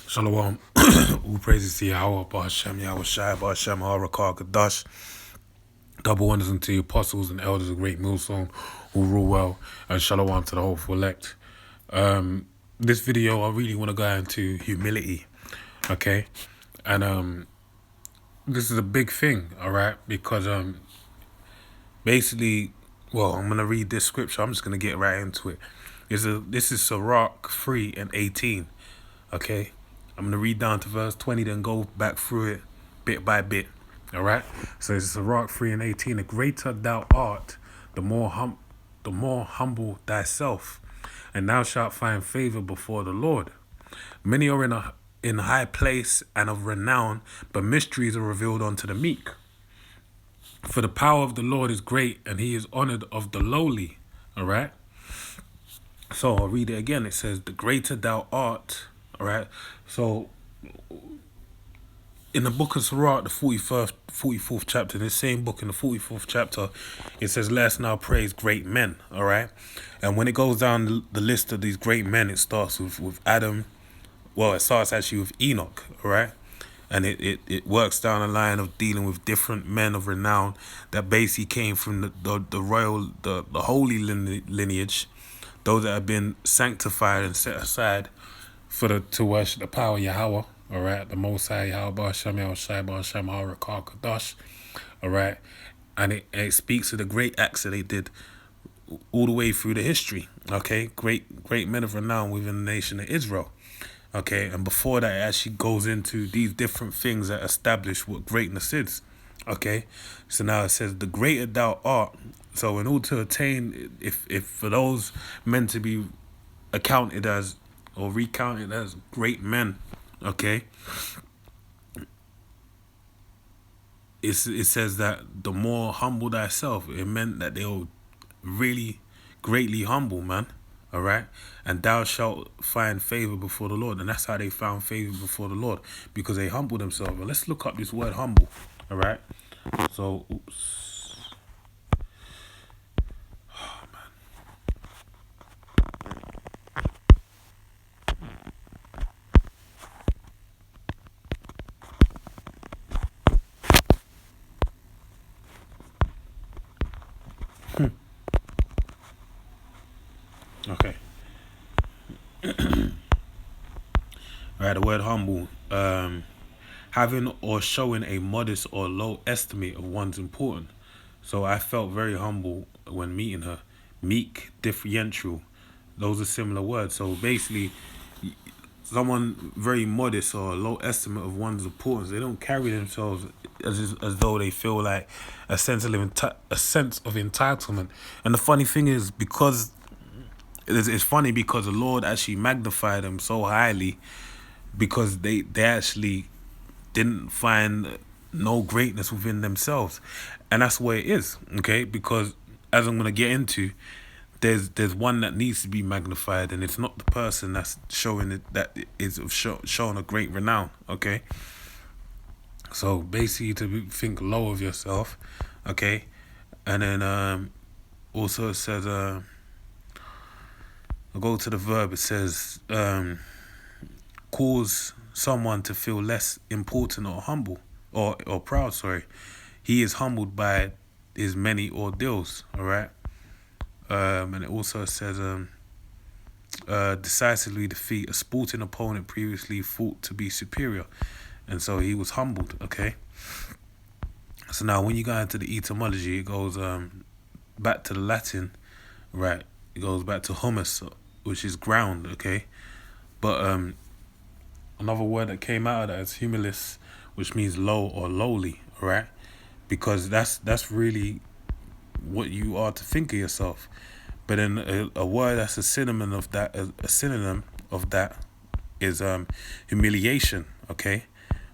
Shalom. All praises to Yahweh, Ba'ashem, Yahweh Shai, Ba'ashem, Harakar, Kadash. Double wonders unto the apostles and elders of great millstone who rule well. And shalom to the hopeful elect. This video, I really want to go into humility, okay? And this is a big thing, all right? Because basically, well, I'm going to read this scripture. I'm just going to get right into it. This is Sirach 3 and 18, okay? I'm going to read down to verse 20, then go back through it bit by bit. All right? So it's Sirach 3 and 18. The greater thou art, the more humble thyself, and thou shalt find favor before the Lord. Many are in high place and of renown, but mysteries are revealed unto the meek. For the power of the Lord is great, and he is honored of the lowly. All right? So I'll read it again. It says, the greater thou art. All right? So in the book of Sirach, the 44th chapter, in this same book, in the 44th chapter, it says, let us now praise great men, all right? And when it goes down the list of these great men, it starts with Adam. Well, it starts actually with Enoch, all right? And it works down the line of dealing with different men of renown that basically came from the royal, the holy lineage, those that have been sanctified and set aside to worship the power of Yahweh. All right, the Most High Yahweh Ba'ashem Yahweh Shai Ba'ashem Harakar Kadash. All right, and it speaks of the great acts that they did all the way through the history. Okay, great men of renown within the nation of Israel. Okay, and before that, it actually goes into these different things that establish what greatness is. Okay, so now it says, the greater thou art. So in order to attain, if for those men to be accounted as or recounted as great men, okay, it says that the more humble thyself, it meant that they were really greatly humble, man. All right, and thou shalt find favor before the Lord. And that's how they found favor before the Lord, because they humbled themselves. And let's look up this word humble. All right, so oops. Oh, man. Okay. All right, the word humble, having or showing a modest or low estimate of one's importance. So I felt very humble when meeting her. Meek, differential, those are similar words. So basically, someone very modest or low estimate of one's importance, they don't carry themselves as though they feel like a sense of entitlement. And the funny thing is, because it's funny because the Lord actually magnified them so highly, because they actually didn't find no greatness within themselves. And that's where it is, okay? Because as I'm going to get into, there's one that needs to be magnified, and it's not the person that's showing it, that is showing a great renown, okay? So basically to think low of yourself, okay? And then also it says, I'll go to the verb, it says, cause someone to feel less important or humble or proud, sorry. He is humbled by his many ordeals, all right? And it also says, decisively defeat a sporting opponent previously thought to be superior. And so he was humbled, okay? So now when you go into the etymology, it goes back to the Latin, right? It goes back to humus, which is ground, okay? But another word that came out of that is humilis, which means low or lowly, right? Because that's really what you are to think of yourself. But then a word that's a synonym of that is humiliation, okay?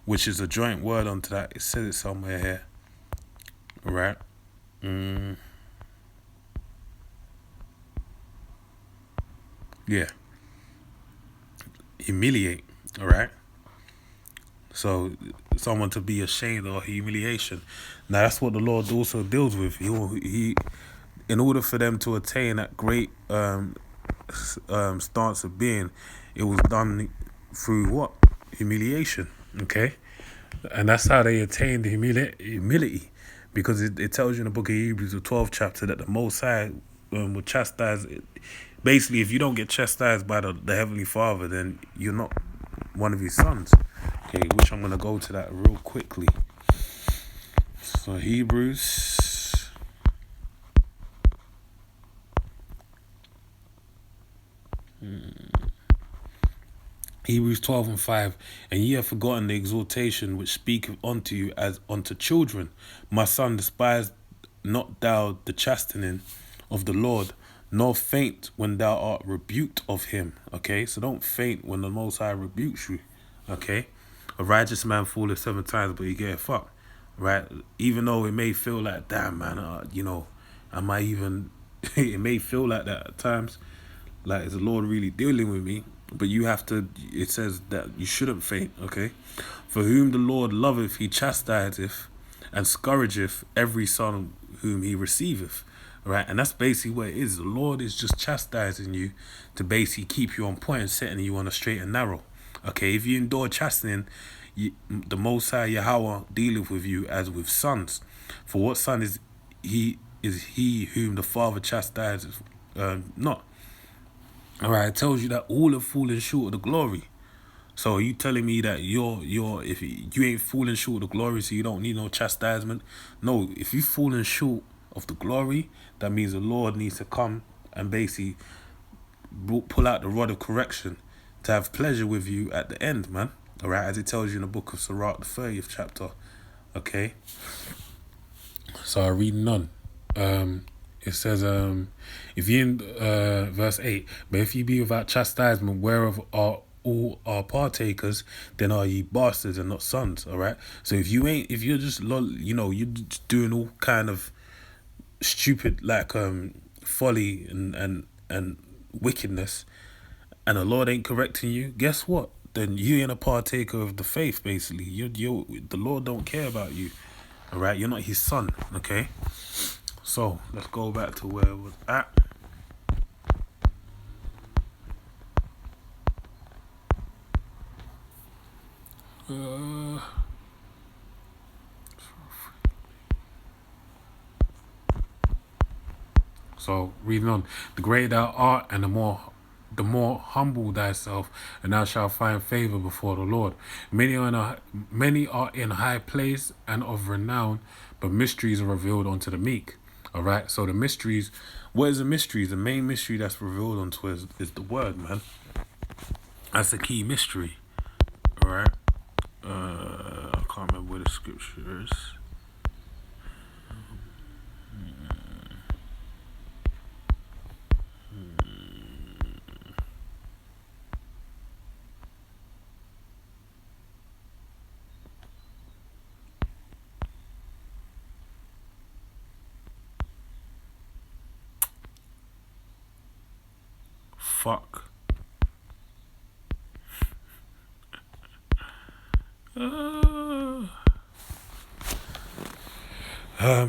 Which is a joint word onto that. It says it somewhere here, right? Yeah, humiliate, all right? So someone to be ashamed or humiliation. Now that's what the Lord also deals with. He in order for them to attain that great stance of being, it was done through what? humiliation. Okay, and that's how they attained humility, because it tells you in the book of Hebrews, the 12th chapter, that the Most High will chastise. Basically, if you don't get chastised by the Heavenly Father, then you're not one of His sons. Okay, which I'm gonna go to that real quickly. So Hebrews 12:5, and ye have forgotten the exhortation which speaketh unto you as unto children. My son, despise not thou the chastening of the Lord, nor faint when thou art rebuked of him. Okay, so don't faint when the Most High rebukes you. Okay, a righteous man falleth 7 times, but he get up. Right, even though it may feel like, damn man, am I even? It may feel like that at times. Like, is the Lord really dealing with me? But you have to, it says that you shouldn't faint, okay? For whom the Lord loveth, he chastiseth, and scourgeth every son whom he receiveth, right? And that's basically what it is. The Lord is just chastising you to basically keep you on point and setting you on a straight and narrow, okay? If you endure chastening, the Most High Yahweh dealeth with you as with sons. For what son is he? Is he whom the Father chastises? Not. All right, it tells you that all have fallen short of the glory. So are you telling me that if you ain't falling short of the glory, so you don't need no chastisement? No, if you falling short of the glory, that means the Lord needs to come and basically pull out the rod of correction to have pleasure with you at the end, man. All right, as it tells you in the book of Sirach, the 30th chapter. Okay. So I read none. It says, if you in verse 8, but if ye be without chastisement, whereof are all are partakers, then are ye bastards and not sons. All right. So if you're just you're just doing all kind of stupid folly and wickedness, and the Lord ain't correcting you, guess what? Then you ain't a partaker of the faith. Basically, the Lord don't care about you. All right, you're not His son. Okay. So let's go back to where it was at. So reading on, the greater thou art, and the more humble thyself, and thou shalt find favor before the Lord. Many are in high place and of renown, but mysteries are revealed unto the meek. All right. So the mysteries, what is the mysteries? The main mystery that's revealed unto us is the word, man. That's the key mystery. All right. I can't remember where the scripture is. Fuck.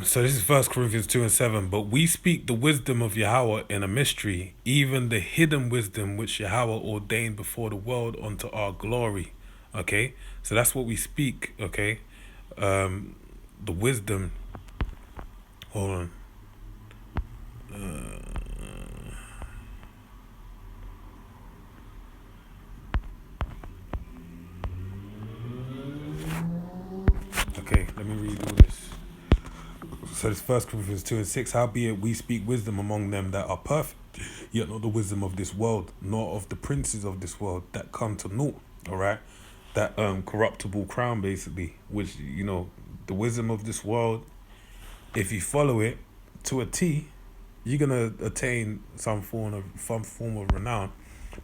So this is 1 Corinthians 2:7. But we speak the wisdom of Yahweh in a mystery, even the hidden wisdom which Yahweh ordained before the world unto our glory. Okay, so that's what we speak. Okay, the wisdom. Hold on. Okay, let me read all this. So this 1 Corinthians 2:6. Howbeit we speak wisdom among them that are perfect, yet not the wisdom of this world, nor of the princes of this world that come to naught. All right, that corruptible crown, basically, which the wisdom of this world. If you follow it to a T, you're gonna attain some form of renown.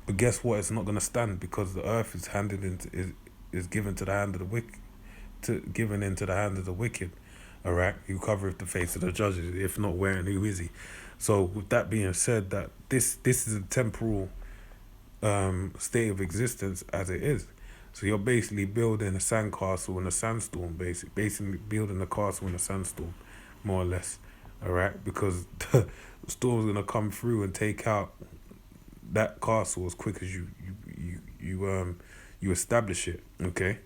But guess what? It's not gonna stand, because the earth is given to the hand of the wicked, given into the hand of the wicked. All right, who covereth the face of the judges? If not, where and who is he? So, with that being said, that this is a temporal state of existence as it is. So you're basically building a sandcastle in a sandstorm, basically building a castle in a sandstorm, more or less. All right, because the storm's gonna come through and take out that castle as quick as you you establish it, okay?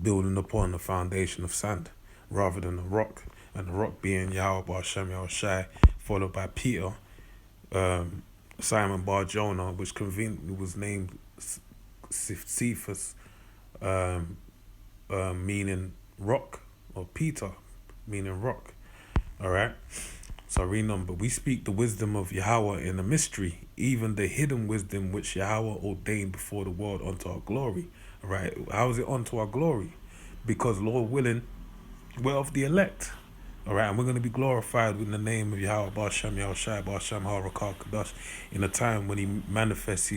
Building upon the foundation of sand rather than the rock, and the rock being Yahweh Bar Shem Yahweh Shai, followed by Peter, Simon Bar Jonah, which conveniently was named Cephas, um, meaning rock, or Peter, meaning rock. All right. So remember, we speak the wisdom of Yahweh in the mystery, even the hidden wisdom which Yahweh ordained before the world unto our glory. All right. How is it unto our glory? Because Lord willing, we're of the elect. All right, and we're going to be glorified in the name of Yahweh Bashem Yahweh Shai Bashem Harakal Kadash in a time when He manifests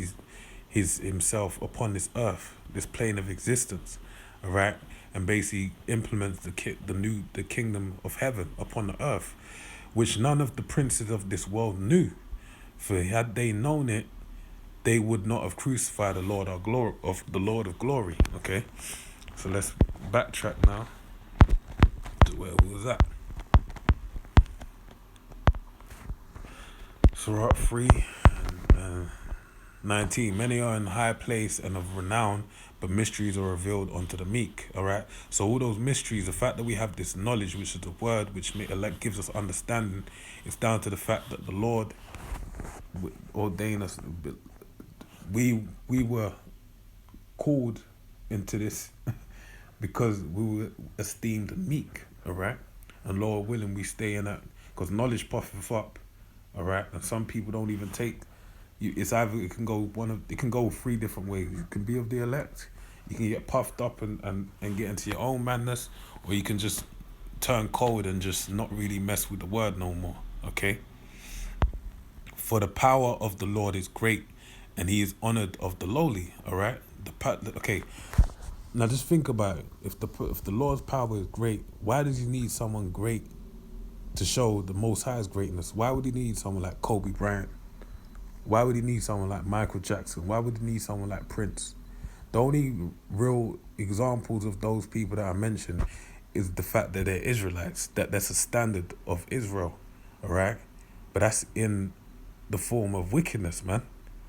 his Himself upon this earth, this plane of existence. All right, and basically implements the kingdom of heaven upon the earth, which none of the princes of this world knew. For had they known it, they would not have crucified the Lord of glory. Okay, so let's backtrack now to where we was at. Surah 3 and 19. Many are in high place and of renown, but mysteries are revealed unto the meek. All right. So all those mysteries, the fact that we have this knowledge, which is the word, which gives us understanding, it's down to the fact that the Lord ordained us. We were called into this because we were esteemed meek. All right. And Lord willing, we stay in that, because knowledge puffeth up. All right, and some people don't even take you. It's either it can go three different ways. You can be of the elect, you can get puffed up and get into your own madness, or you can just turn cold and just not really mess with the word no more. Okay. For the power of the Lord is great, and He is honored of the lowly. All right. Okay. Now just think about it. If the Lord's power is great, why does He need someone great to show the Most High's greatness? Why would He need someone like Kobe Bryant? Why would He need someone like Michael Jackson? Why would He need someone like Prince? The only real examples of those people that I mentioned is the fact that they're Israelites. That's a standard of Israel, all right? But that's in the form of wickedness, man,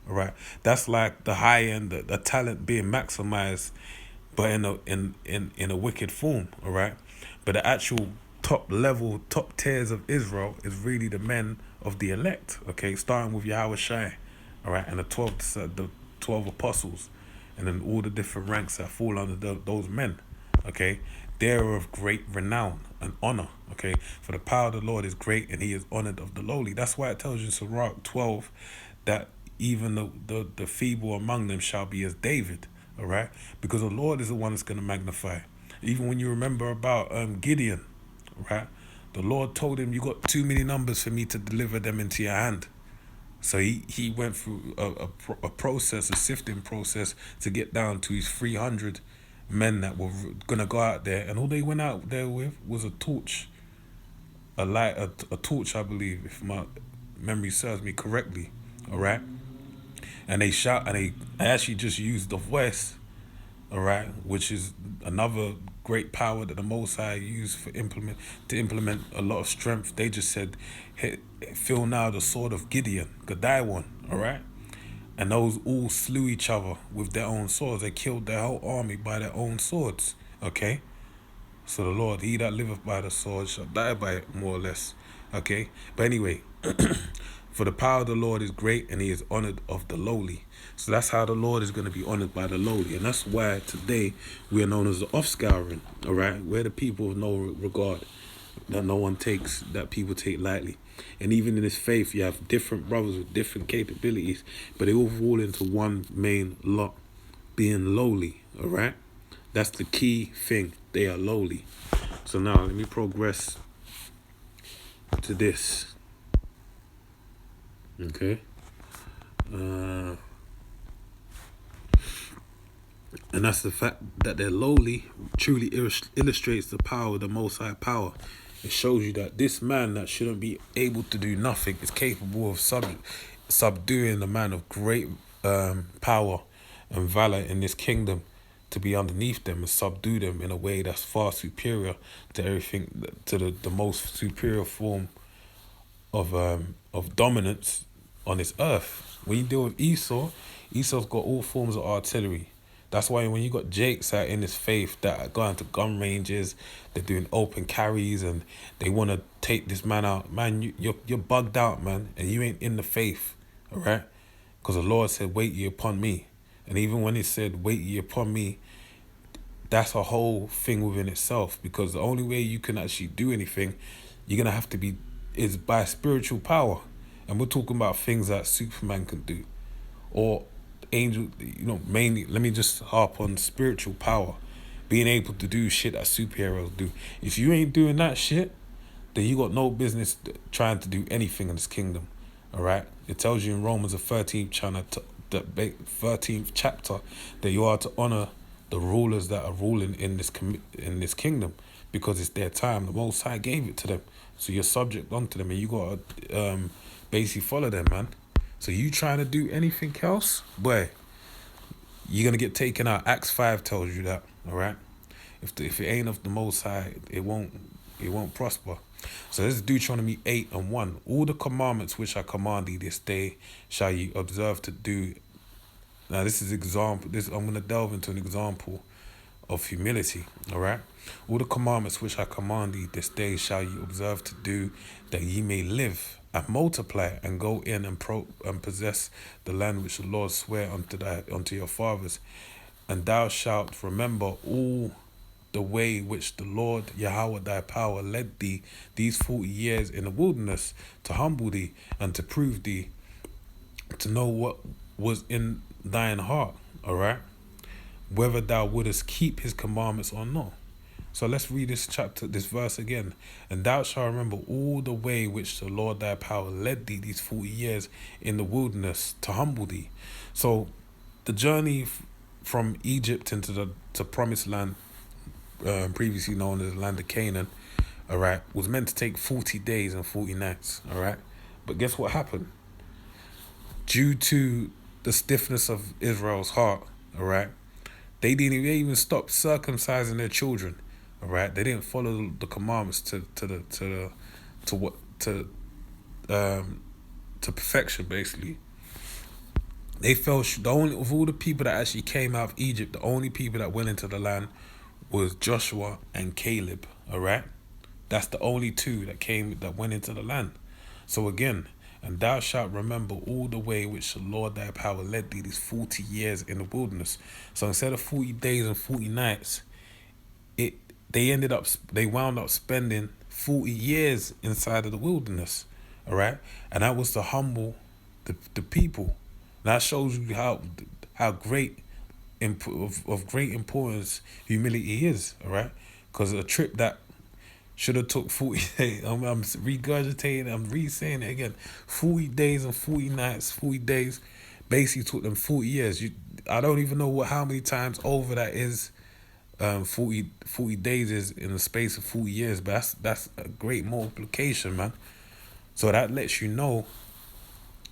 all right? That's like the high end, the talent being maximized, but in a wicked form, all right? But the actual top tiers of Israel is really the men of the elect, okay, starting with Yahweh Shai, all right, and the 12 apostles, and then all the different ranks that fall under those men, okay. They're of great renown and honor, okay. For the power of the Lord is great, and He is honored of the lowly. That's why it tells you in Sirach 12 that even the feeble among them shall be as David, all right, because the Lord is the one that's going to magnify. Even when you remember about Gideon, right? The Lord told him, you got too many numbers for me to deliver them into your hand. So he went through a process, a sifting process, to get down to his 300 men that were going to go out there. And all they went out there with was a torch, a light, a torch, I believe, if my memory serves me correctly. All right. And they shout, and they actually just used the voice, all right, which is another great power that the Most High used to implement a lot of strength. They just said, hey, feel now the sword of Gideon, Godiwon, all right? And those all slew each other with their own swords. They killed their whole army by their own swords, okay? So the Lord, He that liveth by the sword shall die by it, more or less, okay? But anyway, for the power of the Lord is great, and He is honored of the lowly. So that's how the Lord is going to be honored, by the lowly. And that's why today we are known as the offscouring, all right? We're the people of no regard, that no one takes, that people take lightly. And even in this faith, you have different brothers with different capabilities, but they all fall into one main lot, being lowly, all right? That's the key thing. They are lowly. So now let me progress to this. Okay. And that's the fact that they're lowly truly illustrates the power of the Most High power. It shows you that this man that shouldn't be able to do nothing is capable of subduing the man of great power and valor in this kingdom, to be underneath them and subdue them in a way that's far superior to everything, to the most superior form of dominance on this earth. When you deal with Esau's got all forms of artillery. That's why when you got Jakes out in this faith that are going to gun ranges, they're doing open carries, and they want to take this man out. Man, you're bugged out, man, and you ain't in the faith, all right? Because the Lord said, "Wait ye upon me," and even when He said, "Wait ye upon me," that's a whole thing within itself. Because the only way you can actually do anything, you're gonna have to be is by spiritual power, and we're talking about things that Superman can do, or angel, mainly, let me just harp on spiritual power, being able to do shit that superheroes do. If you ain't doing that shit, then you got no business trying to do anything in this kingdom. All right, it tells you in Romans the 13th chapter that you are to honor the rulers that are ruling in in this kingdom, because it's their time. The Most High gave it to them, so you're subject unto them, and you gotta basically follow them, man. So you trying to do anything else, boy, you're gonna get taken out. Acts 5 tells you that. All right, if it ain't of the Most High, it won't prosper. So this is Deuteronomy 8:1. All the commandments which I command thee this day shall ye observe to do. Now this is example. I'm gonna delve into an example of humility. All right. All the commandments which I command thee this day shall ye observe to do, that ye may live and multiply, and go in and possess the land which the Lord sware unto your fathers. And thou shalt remember all the way which the Lord Yahweh thy power led thee these 40 years in the wilderness, to humble thee and to prove thee, to know what was in thine heart, all right, whether thou wouldest keep his commandments or not. So let's read this verse again. And thou shalt remember all the way which the Lord thy power led thee these 40 years in the wilderness, to humble thee. So the journey from Egypt into the promised land, previously known as the land of Canaan, all right, was meant to take 40 days and 40 nights, all right? But guess what happened? Due to the stiffness of Israel's heart, all right, they didn't even stop circumcising their children, all right? They didn't follow the commandments to perfection, basically. They fell the only of all the people that actually came out of Egypt, the only people that went into the land was Joshua and Caleb, all right? That's the only two that went into the land. So again, and thou shalt remember all the way which the Lord thy power led thee these 40 years in the wilderness. So instead of 40 days and 40 nights, they wound up spending 40 years inside of the wilderness, all right? And that was to humble the people. That shows you how great of great importance humility is, all right? Because a trip that should have took 40 days, I'm regurgitating, I'm re-saying it again, 40 days and 40 nights, 40 days, basically took them 40 years. I don't even know how many times over that is. 40 days is in the space of 40 years, but that's a great multiplication, man. So that lets you know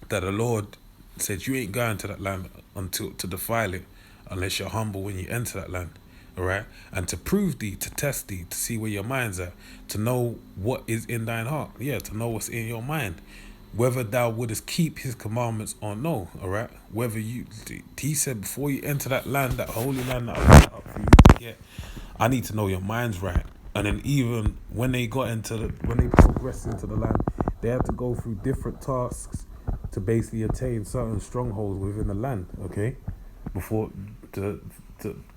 that the Lord said you ain't going to that land to defile it, unless you're humble when you enter that land, all right? And to prove thee, to test thee, to see where your mind's at, to know what is in thine heart, to know what's in your mind, whether thou wouldest keep his commandments or no, all right? He said, before you enter that land, that holy land that I set up for you to get, I need to know your mind's right. And then even when they progressed into the land, they had to go through different tasks to basically attain certain strongholds within the land, okay, before to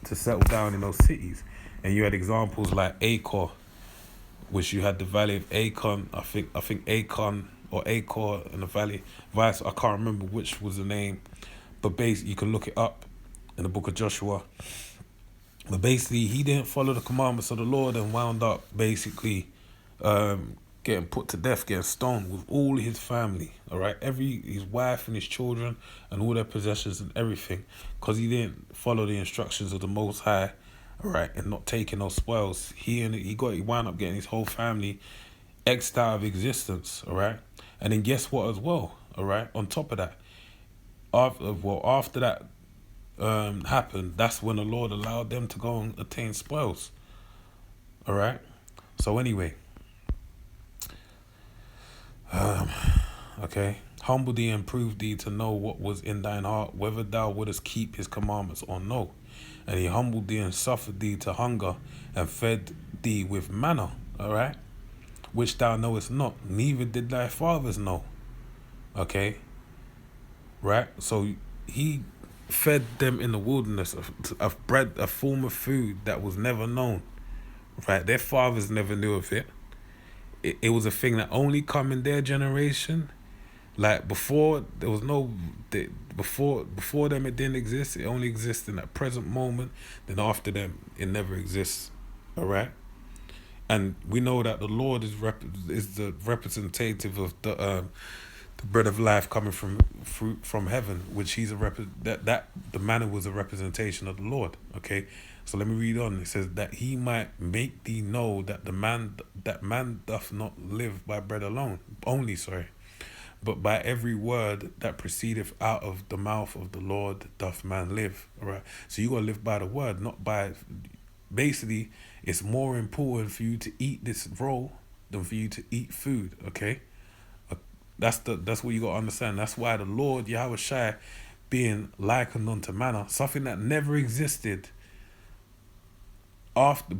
settle down in those cities. And you had examples like Acre, which you had the valley of Acon. I think Acon or Acre in the valley. I can't remember which was the name, but basically you can look it up in the book of Joshua. But basically he didn't follow the commandments of the Lord and wound up basically getting put to death, getting stoned with all his family, all right, his wife and his children and all their possessions and everything, because he didn't follow the instructions of the Most High, all right, and not taking those spoils. He wound up getting his whole family exed out of existence, all right. And then guess what as well, all right, on top of that, after that happened, that's when the Lord allowed them to go and attain spoils, all right. So anyway, okay, humble thee and prove thee, to know what was in thine heart, whether thou wouldest keep his commandments or no. and he humbled thee and suffered thee to hunger and fed thee with manna, all right, which thou knowest not, neither did thy fathers know. Okay, right? So he fed them in the wilderness of bread, a form of food that was never known, right? Their fathers never knew of it. It was a thing that only come in their generation. Like before, there was no before them it didn't exist. It only exists in that present moment. Then after them, it never exists. All right, and we know that the Lord is the representative of the bread of life coming from fruit from heaven, which he's that the manna was a representation of the Lord. Okay, so let me read on. It says that he might make thee know that man doth not live by bread alone only, but by every word that proceedeth out of the mouth of the Lord doth man live. All right, so you gotta live by the word, not by. Basically, it's more important for you to eat this roll than for you to eat food. Okay. That's what you gotta understand. That's why the Lord Yahweh Shai being likened unto manna, something that never existed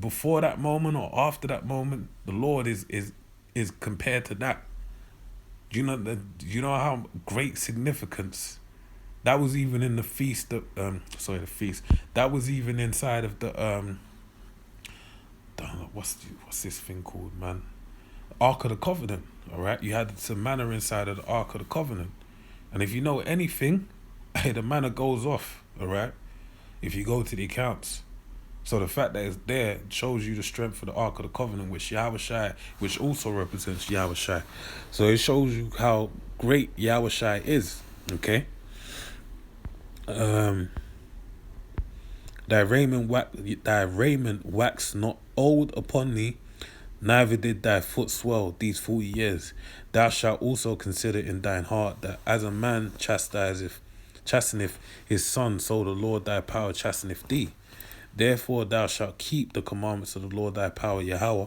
before that moment or after that moment, the Lord is compared to that. Do you know how great significance that was even in the feast of the feast. That was even inside of what's this thing called, man? Ark of the Covenant, all right? You had some manna inside of the Ark of the Covenant. And if you know anything, hey, the manna goes off, all right? If you go to the accounts. So the fact that it's there shows you the strength of the Ark of the Covenant, which Yahweh Shai, which also represents Yahweh Shai. So it shows you how great Yahweh Shai is, okay? Thy raiment waxed not old upon thee, neither did thy foot swell these 40 years. Thou shalt also consider in thine heart that as a man chasteneth his son, so the Lord thy power chasteneth thee. Therefore thou shalt keep the commandments of the Lord thy power, Yahweh,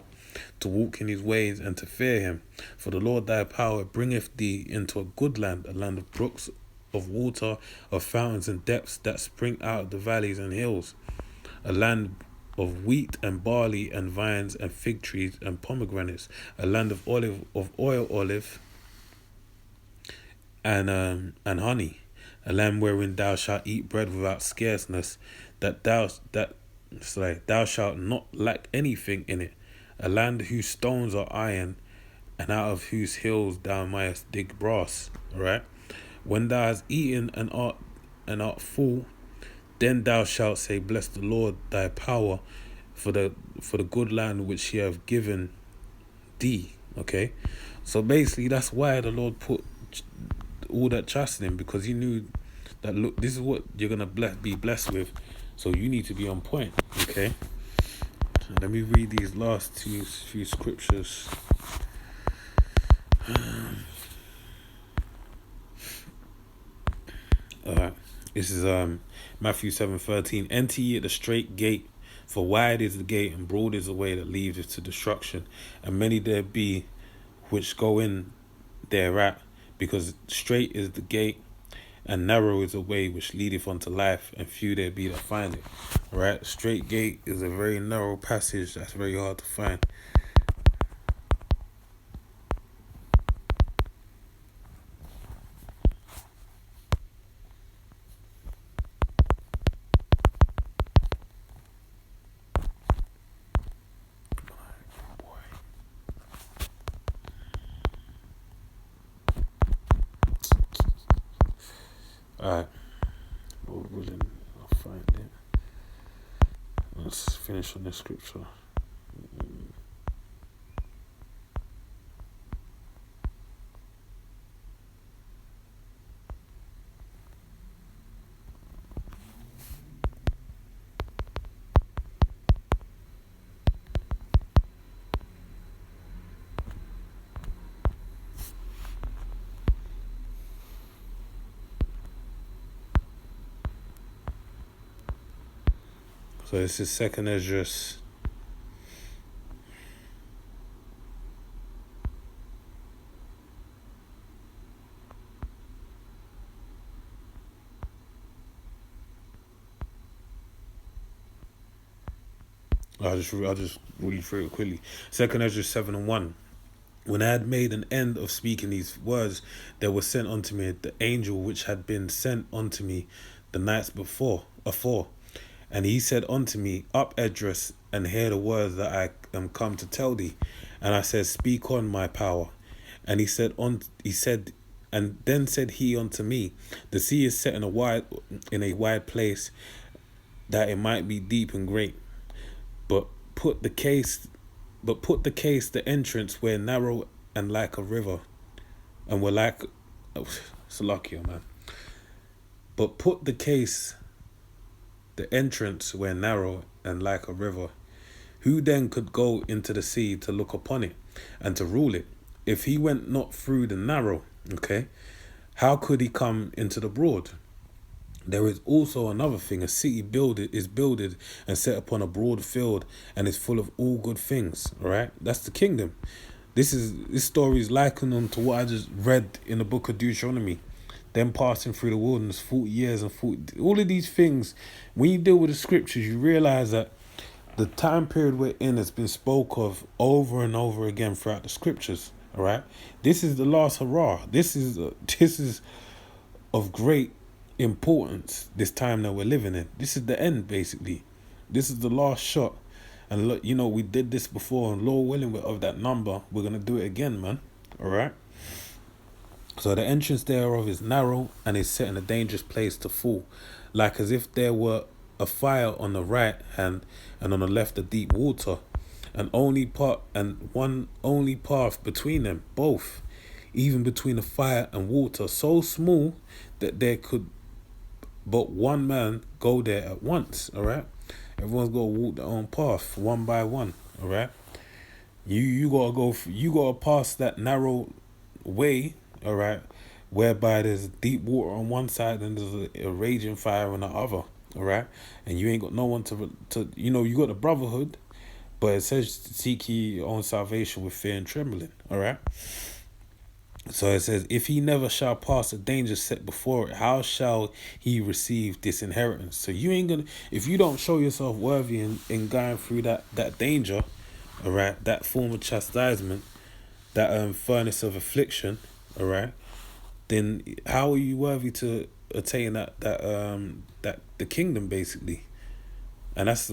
to walk in his ways and to fear him. For the Lord thy power bringeth thee into a good land, a land of brooks, of water, of fountains and depths that spring out of the valleys and hills, a land of wheat and barley and vines and fig trees and pomegranates, a land of oil olive and honey, a land wherein thou shalt eat bread without scarceness, thou shalt not lack anything in it, a land whose stones are iron, and out of whose hills thou mayest dig brass. All right. When thou hast eaten and art full, then thou shalt say, bless the Lord thy power for the good land which he hath given thee. Okay, so basically that's why the Lord put all that trust in him, because he knew that, look, this is what you're gonna be blessed with, so you need to be on point. Okay, let me read these last few scriptures. Alright, this is Matthew 7:13. Enter ye at the straight gate, for wide is the gate and broad is the way that leadeth to destruction, and many there be which go in thereat, because straight is the gate and narrow is the way which leadeth unto life, and few there be that find it. Alright, straight gate is a very narrow passage that's very hard to find. Alright, Lord willing, I'll find it. Let's finish on this scripture. So this is second Esdras. I'll just read through it quickly. Second Ezra 7:1. When I had made an end of speaking these words, there was sent unto me the angel which had been sent unto me the nights afore. And he said unto me, Up, Esdras, and hear the words that I am come to tell thee. And I said, Speak on, my power. And and then said he unto me, The sea is set in a wide place, that it might be deep and great. But put the case the entrance were narrow and like a river, and were like Salakia, man. But put the entrance were narrow and like a river. Who then could go into the sea to look upon it and to rule it? If he went not through the narrow, okay, how could he come into the broad? There is also another thing: a city is builded and set upon a broad field, and is full of all good things. All right, that's the kingdom. This story is likened on to what I just read in the book of Deuteronomy. Them passing through the wilderness 40 years and 40, all of these things. When you deal with the scriptures, you realize that the time period we're in has been spoke of over and over again throughout the scriptures. All right, this is the last hurrah. This is of great importance. This time that we're living in, this is the end, basically. This is the last shot. And look, we did this before, and Lord willing, we're of that number. We're gonna do it again, man. All right. So the entrance thereof is narrow, and is set in a dangerous place to fall, like as if there were a fire on the right hand, and on the left a deep water, and one only path between them both, even between the fire and water, so small that there could but one man go there at once. All right, everyone's got to walk their own path, one by one. All right, you gotta pass that narrow way. All right, whereby there's deep water on one side and there's a raging fire on the other. All right, and you ain't got no one to you got the brotherhood, but it says seek ye your own salvation with fear and trembling. All right. So it says, if he never shall pass a danger set before it, how shall he receive this inheritance? So you ain't gonna, if you don't show yourself worthy in going through that danger, all right, that form of chastisement, that furnace of affliction, all right, then how are you worthy to attain that the kingdom, basically? And that's